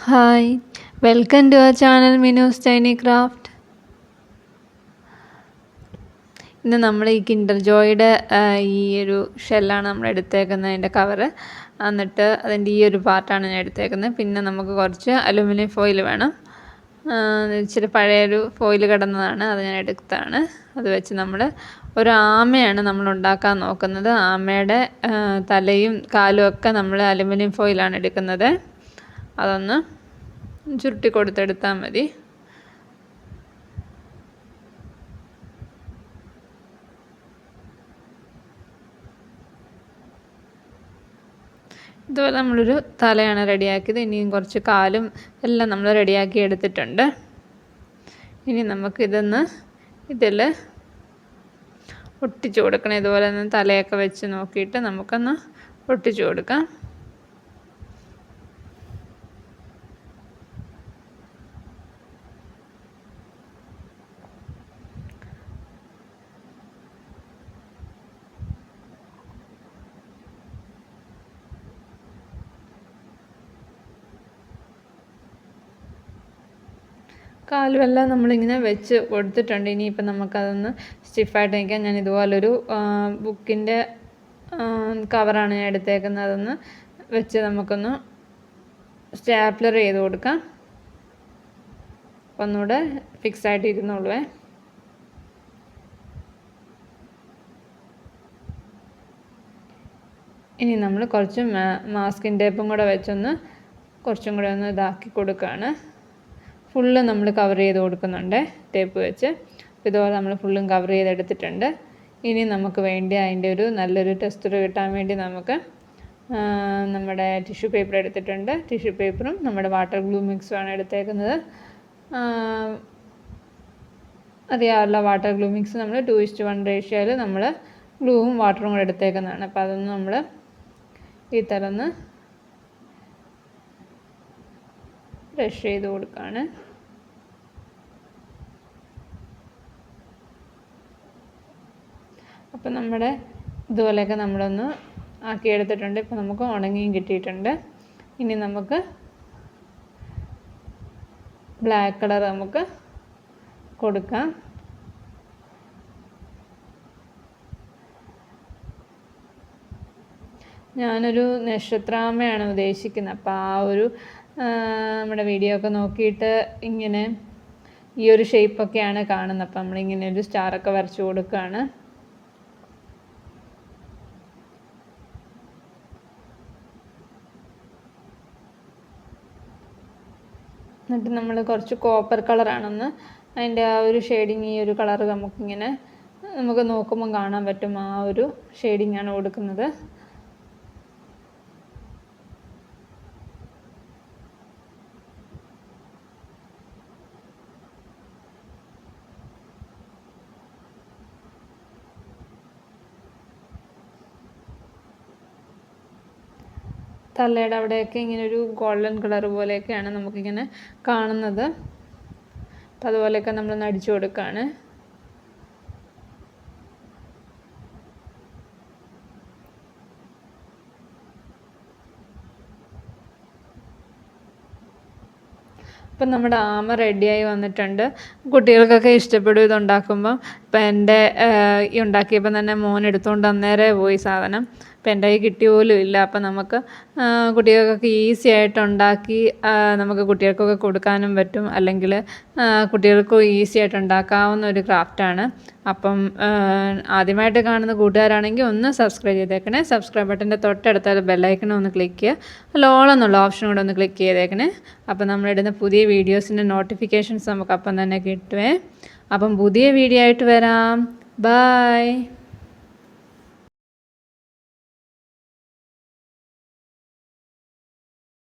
Hi, welcome to our channel Minu's Tiny Craft. ഇന്ന് നമ്മൾ ഈ കിൻഡർ ജോയുടെ ഈ ഒരു ഷെല്ലാണ് നമ്മൾ എടുത്തേക്കുന്നത് അതിൻ്റെ കവറ്. എന്നിട്ട് അതിൻ്റെ ഈ ഒരു പാർട്ടാണ് ഞാൻ എടുത്തേക്കുന്നത്. പിന്നെ നമുക്ക് കുറച്ച് അലുമിനിയം ഫോയിൽ വേണം. ഇച്ചിരി പഴയൊരു ഫോയിൽ കിടന്നതാണ്, അത് ഞാൻ എടുത്തതാണ്. അത് വെച്ച് നമ്മൾ ഒരു ആമയാണ് നമ്മൾ ഉണ്ടാക്കാൻ നോക്കുന്നത്. ആമയുടെ തലയും കാലും ഒക്കെ നമ്മൾ അലുമിനിയം ഫോയിലാണ് എടുക്കുന്നത്. അതൊന്ന് ചുരുട്ടി കൊടുത്തെടുത്താൽ മതി. ഇതുപോലെ നമ്മളൊരു തലയാണ് റെഡിയാക്കിയത്. ഇനിയും കുറച്ച് കാലും എല്ലാം നമ്മൾ റെഡിയാക്കി എടുത്തിട്ടുണ്ട്. ഇനി നമുക്കിതൊന്ന് ഇതിൽ ഒട്ടിച്ചു കൊടുക്കണം. ഇതുപോലെ ഒന്ന് തലയൊക്കെ വെച്ച് നോക്കിയിട്ട് നമുക്കൊന്ന് ഒട്ടിച്ചു കൊടുക്കാം. കാലുമെല്ലാം നമ്മളിങ്ങനെ വെച്ച് കൊടുത്തിട്ടുണ്ട്. ഇനിയിപ്പം നമുക്കതൊന്ന് സ്റ്റിഫായിട്ട് നിൽക്കാൻ ഞാൻ ഇതുപോലൊരു ബുക്കിൻ്റെ കവറാണ് ഞാൻ എടുത്തേക്കുന്നത്. അതൊന്ന് വെച്ച് നമുക്കൊന്ന് സ്റ്റാപ്ലർ ചെയ്ത് കൊടുക്കാം. ഒന്നുകൂടെ ഫിക്സായിട്ട് ഇരുന്നോളൂ. ഇനി നമ്മൾ കുറച്ച് മാസ്കിൻ ടേപ്പും കൂടെ വെച്ചൊന്ന് കുറച്ചും കൂടെ ഒന്ന് ഇതാക്കി കൊടുക്കുകയാണ്. ഫുള്ള് നമ്മൾ കവർ ചെയ്ത് കൊടുക്കുന്നുണ്ട് ടേപ്പ് വെച്ച്. ഇതുപോലെ നമ്മൾ ഫുള്ളും കവർ ചെയ്തെടുത്തിട്ടുണ്ട്. ഇനി നമുക്ക് വേണ്ടി അതിൻ്റെ ഒരു നല്ലൊരു ടെക്സ്ചർ കിട്ടാൻ വേണ്ടി നമുക്ക് നമ്മുടെ ടിഷ്യൂ പേപ്പർ എടുത്തിട്ടുണ്ട്. ടിഷ്യൂ പേപ്പറും നമ്മുടെ വാട്ടർ ഗ്ലൂ മിക്സുമാണ് എടുത്തേക്കുന്നത്. അറിയാമല്ലോ, വാട്ടർ ഗ്ലൂ മിക്സ് നമ്മൾ 2:1 റേഷ്യോയിൽ നമ്മൾ ഗ്ലൂവും വാട്ടറും കൂടെ എടുത്തേക്കുന്നതാണ്. അപ്പോൾ അതൊന്ന് നമ്മൾ ഈ തരന്ന് ബ്രഷ് ചെയ്ത് കൊടുക്കുകയാണ്. അപ്പം നമ്മുടെ ഇതുപോലെയൊക്കെ നമ്മളൊന്ന് ആക്കിയെടുത്തിട്ടുണ്ട്. ഇപ്പം നമുക്ക് ഉണങ്ങിയും കിട്ടിയിട്ടുണ്ട്. ഇനി നമുക്ക് ബ്ലാക്ക് കളർ നമുക്ക് കൊടുക്കാം. ഞാനൊരു നക്ഷത്രാമയാണ് ഉദ്ദേശിക്കുന്നത്. അപ്പോൾ ആ ഒരു നമ്മുടെ വീഡിയോ ഒക്കെ നോക്കിയിട്ട് ഇങ്ങനെ ഈ ഒരു ഷേപ്പൊക്കെയാണ് കാണുന്നത്. അപ്പം നമ്മളിങ്ങനെ ഒരു സ്റ്റാറൊക്കെ വരച്ച് കൊടുക്കുകയാണ്. എന്നിട്ട് നമ്മൾ കുറച്ച് കോപ്പർ കളറാണെന്ന് അതിൻ്റെ ആ ഒരു ഷെയ്ഡിങ്, ഈ ഒരു കളർ നമുക്ക് നോക്കുമ്പം കാണാൻ പറ്റും. ആ ഒരു ഷെയ്ഡിങ്ങാണ് കൊടുക്കുന്നത്. തലയുടെ അവിടെയൊക്കെ ഇങ്ങനെ ഒരു ഗോൾഡൻ കളർ പോലെയൊക്കെയാണ് നമുക്കിങ്ങനെ കാണുന്നത്. അപ്പം അതുപോലെയൊക്കെ നമ്മൾ അടിച്ചു കൊടുക്കുകയാണ്. ഇപ്പം നമ്മുടെ ആമ റെഡിയായി വന്നിട്ടുണ്ട്. കുട്ടികൾക്കൊക്കെ ഇഷ്ടപ്പെടും ഇതുണ്ടാക്കുമ്പം. ഇപ്പം എൻ്റെ ഉണ്ടാക്കിയപ്പം തന്നെ മോൻ എടുത്തുകൊണ്ട് അന്നേരെ പോയി സാധനം. ഇപ്പം എൻ്റെ കയ്യിൽ കിട്ടിയ പോലും ഇല്ല. അപ്പം നമുക്ക് കുട്ടികൾക്കൊക്കെ ഈസി ആയിട്ട് ഉണ്ടാക്കി നമുക്ക് കുട്ടികൾക്കൊക്കെ കൊടുക്കാനും പറ്റും. അല്ലെങ്കിൽ കുട്ടികൾക്കും ഈസി ആയിട്ട് ഉണ്ടാക്കാവുന്ന ഒരു ക്രാഫ്റ്റാണ്. അപ്പം ആദ്യമായിട്ട് കാണുന്ന കൂട്ടുകാരാണെങ്കിൽ ഒന്ന് സബ്സ്ക്രൈബ് ചെയ്തേക്കണേ. സബ്സ്ക്രൈബ് ബട്ടൻ്റെ തൊട്ടടുത്ത ബെല്ലൈക്കൺ ഒന്ന് ക്ലിക്ക് ചെയ്യുക. ലോൾ എന്നുള്ള ഓപ്ഷൻ കൂടെ ഒന്ന് ക്ലിക്ക് ചെയ്തേക്കണേ. അപ്പം നമ്മളിടുന്ന പുതിയ വീഡിയോസിൻ്റെ നോട്ടിഫിക്കേഷൻസ് നമുക്ക് അപ്പം തന്നെ കിട്ടുവേ. അപ്പം പുതിയ വീഡിയോ ആയിട്ട് വരാം. ബൈ.